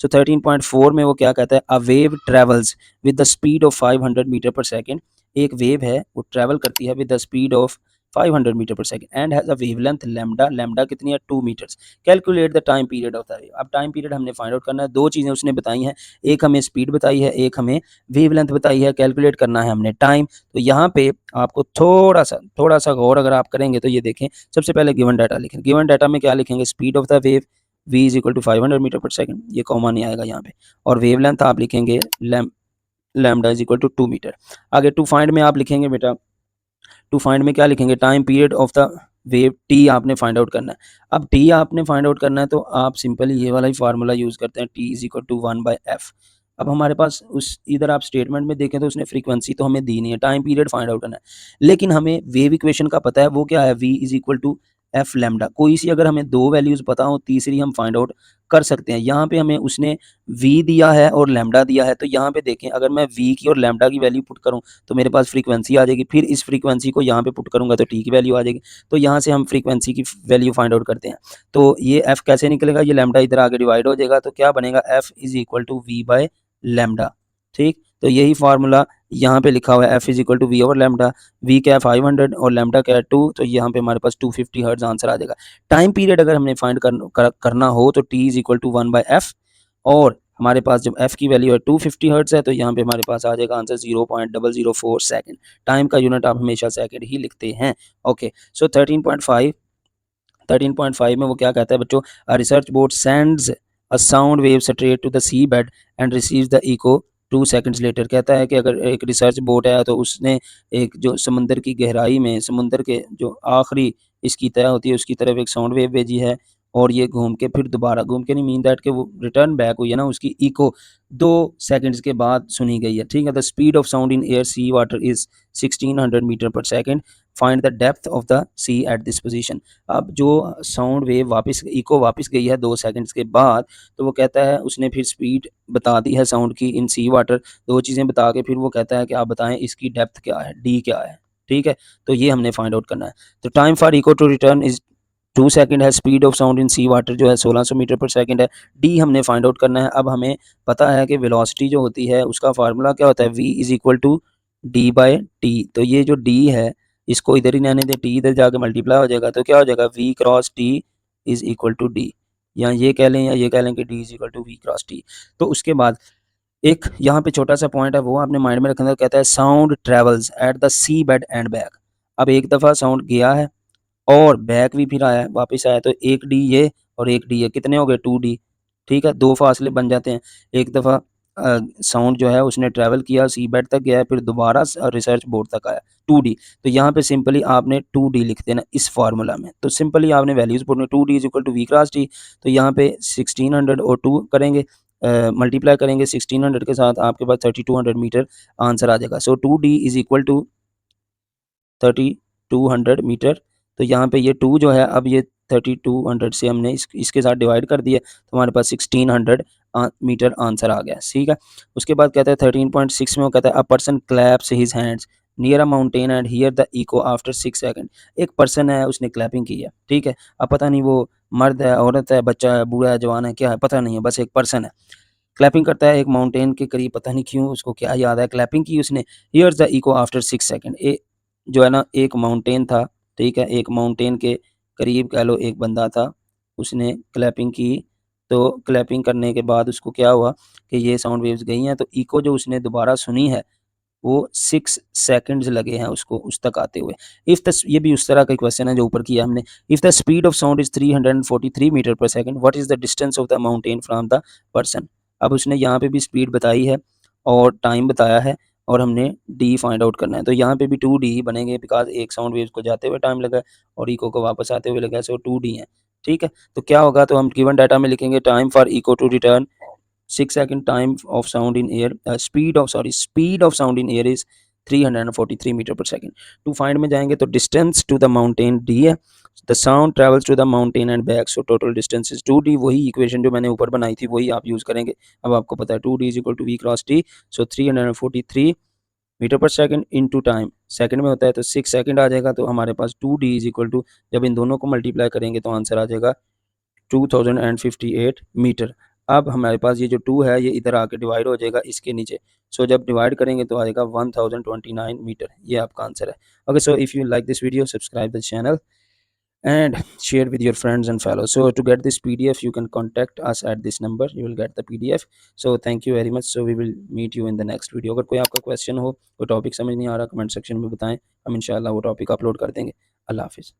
सो 13.4 में वो क्या कहता है, a wave travels with the speed of 500 metre per second. एक वेव है वो ट्रेवल करती है with the speed of 500 metre per second and has a wavelength lambda, lambda कितनी है 2 meters. Calculate the time period of the wave. अब time period हमने find out करना है, दो चीज़ें उसने बताई हैं, एक हमें स्पीड बताई है, एक हमें वेवलेंथ बताई है, कैलकुलेट करना है हमने टाइम। तो यहाँ पे आपको थोड़ा सा गौर अगर आप करेंगे तो ये देखें, सबसे पहले गिवन डाटा लिखें। गिवन डाटा में क्या लिखेंगे, speed of the wave v is equal to 500 metre per second, ये कॉमा नहीं आएगा यहाँ पे, और वेवलेंथ आप लिखेंगे lambda is equal to 2 metre. आगे टू फाइंड में आप लिखेंगे बेटा, टू फाइंड में क्या लिखेंगे, time period of the wave T आपने फाइंड आउट करना है। अब टी आपने फाइंड आउट करना है तो आप सिंपली ये वाला ही फार्मूला यूज करते हैं, T is equal to 1/f। अब हमारे पास उस इधर आप स्टेटमेंट में देखें तो उसने फ्रीक्वेंसी तो हमें दी नहीं है, टाइम पीरियड फाइंड आउट करना है, लेकिन हमें वेव इक्वेशन का पता है, वो क्या है, v is equal to F lambda. कोई सी अगर हमें दो वैल्यूज पता हो, तीसरी हम फाइंड आउट कर सकते हैं। यहाँ पे हमें उसने v दिया है और लैम्डा दिया है, तो यहाँ पे देखें अगर मैं v की और लैम्डा की वैल्यू पुट करूँ तो मेरे पास फ्रीक्वेंसी आ जाएगी, फिर इस फ्रीक्वेंसी को यहाँ पे पुट करूँगा तो टी की वैल्यू आ जाएगी। तो यहाँ से हम फ्रीक्वेंसी की वैल्यू फाइंड आउट करते हैं। तो ये एफ कैसे निकलेगा, ये लैम्डा इधर आगे डिवाइड हो जाएगा, तो क्या बनेगा, F is equal to V by lambda. ठीक, तो यही फार्मूला यहाँ पे लिखा हुआ है, F is equal to V over lambda. V क्या है 500 और लैम्डा क्या है 2, तो यहाँ पे हमारे पास 250 हर्ट्ज आंसर आ जाएगा। टाइम पीरियड अगर हमने फाइंड करना हो तो T is equal to 1/f, और हमारे पास जब f की वैल्यू है 250 हर्ट्ज है तो यहाँ पे हमारे पास आ जाएगा आंसर 0.004 सेकंड। टाइम का यूनिट आप हमेशा सेकंड ही लिखते हैं। ओके, सो 13.5 में वो क्या कहता है बच्चों, a research boat sends a sound wave straight to the C bed and receives the echo 2 seconds later. कहता है कि अगर एक रिसर्च बोट है तो उसने एक जो समुंदर की गहराई में, समुंदर के जो आखिरी इसकी तय होती है उसकी तरफ एक साउंड वेव भेजी है, और ये घूम के फिर दोबारा घूम के नहीं, मीन दैट कि वो रिटर्न बैक हुई है ना, उसकी इको 2 सेकंड्स के बाद सुनी गई है। ठीक है, the speed of sound in air sea water is 1600 meter per second, find the depth of the sea at this position. अब जो साउंड वेव वापस इको वापस गई है 2 सेकंड्स के बाद, तो वो कहता है उसने फिर स्पीड बता दी है साउंड की इन सी वाटर, दो चीज़ें बता के फिर वो कहता है कि आप बताएं इसकी डेप्थ क्या है, डी क्या है। ठीक है, तो ये हमने फाइंड आउट करना है। तो time for echo to return is 2 second है, speed of sound in sea water जो है 1600 मीटर पर सेकंड है, डी हमने फाइंड आउट करना है। अब हमें पता है कि वेलोसिटी जो होती है उसका फार्मूला क्या होता है, v is equal to D by T. तो ये जो डी है इसको इधर ही रहने दे, टी इधर जाके मल्टीप्लाई हो जाएगा, तो क्या हो जाएगा, v cross T is equal to D, या ये कह लें या ये कह लें कि d is equal to v cross T. तो उसके बाद एक यहाँ पे छोटा सा पॉइंट है वो आपने माइंड में रखना है, कहता है sound travels at the C bed and back. अब एक दफ़ा साउंड गया है और बैक भी फिर आया, वापस आया, तो एक डी ये और एक डी ये, कितने हो गए 2D। ठीक है, दो फासले बन जाते हैं। एक दफ़ा साउंड जो है उसने ट्रैवल किया, सी बेड तक गया, फिर दोबारा रिसर्च बोर्ड तक आया 2D। तो यहाँ पे सिंपली आपने 2D लिख देना इस फार्मूला में। तो सिंपली आपने values put 2D is equal to V cross T. तो यहाँ पे 1600 और 2 करेंगे, मल्टीप्लाई करेंगे 1600 के साथ, आपके पास 3200 मीटर आंसर आ जाएगा। So 2D is equal to 3200 metre. तो यहाँ पे ये 2 जो है, अब ये 3200 से हमने इसके साथ डिवाइड कर दिया तो हमारे पास 1600 मीटर आंसर आ गया। ठीक है, उसके बाद कहता है 13.6 में वो कहता है a person claps his hands near a mountain and hear the echo after 6 second. एक पर्सन है उसने क्लैपिंग की है। ठीक है, अब पता नहीं वो मर्द है, औरत है, बच्चा है, बूढ़ा है, जवान है, क्या है पता नहीं है, बस एक पर्सन है क्लैपिंग करता है एक माउंटेन के करीब, पता नहीं क्यों उसको क्या याद है, क्लैपिंग की उसने, hears the echo after 6 second. जो है ना एक माउंटेन था, ठीक है, एक माउंटेन के करीब कह लो एक बंदा था, उसने क्लैपिंग की, तो क्लैपिंग करने के बाद उसको क्या हुआ कि ये साउंड वेव्स गई हैं, तो इको जो उसने दोबारा सुनी है वो 6 सेकंड्स लगे हैं उसको उस तक आते हुए। इफ़ द ये भी उस तरह का क्वेश्चन है जो ऊपर किया हमने। If the speed of sound is 343 metre per second, what is the distance of the mountain from the person. अब उसने यहाँ पे भी स्पीड बताई है और टाइम बताया है, और हमने डी फाइंड आउट करना है। तो यहाँ पे भी 2D ही बनेंगे, बिकॉज एक साउंड वेव को जाते हुए टाइम लगा और इको को वापस आते हुए लगा, सो 2D है। ठीक है, तो क्या होगा, तो हम गिवन डाटा में लिखेंगे time for echo to return 6 second, time of sound in air, speed of sound in air is 343 metre per second. To find में जाएंगे तो distance to the mountain D है, the sound travels to the mountain and back, so total distance is 2D। वही equation जो मैंने ऊपर बनाई थी वही आप यूज करेंगे। अब आपको पता है 2D is equal to V cross T, so 343 metre per second into time, second में होता है तो 6 सेकंड आ जाएगा, तो हमारे पास 2D इज इक्वल टू, जब इन दोनों को मल्टीप्लाई करेंगे तो आंसर आ जाएगा 2058 मीटर। अब हमारे पास ये जो 2 है ये इधर आके डिवाइड हो जाएगा इसके नीचे। सो जब डिवाइड करेंगे तो आएगा 1029 मीटर, ये आपका आंसर है। Okay, so if you like this video, subscribe the channel and share with your friends and fellows. So to get this PDF you can contact us at this number, you will get the PDF. So thank you very much. So we will meet you in the next video. अगर कोई आपका question हो, कोई topic समझ नहीं आ रहा, comment section में बताएं, हम इंशाल्लाह वो टॉपिक अपलोड कर देंगे। अल्लाह हाफिज़।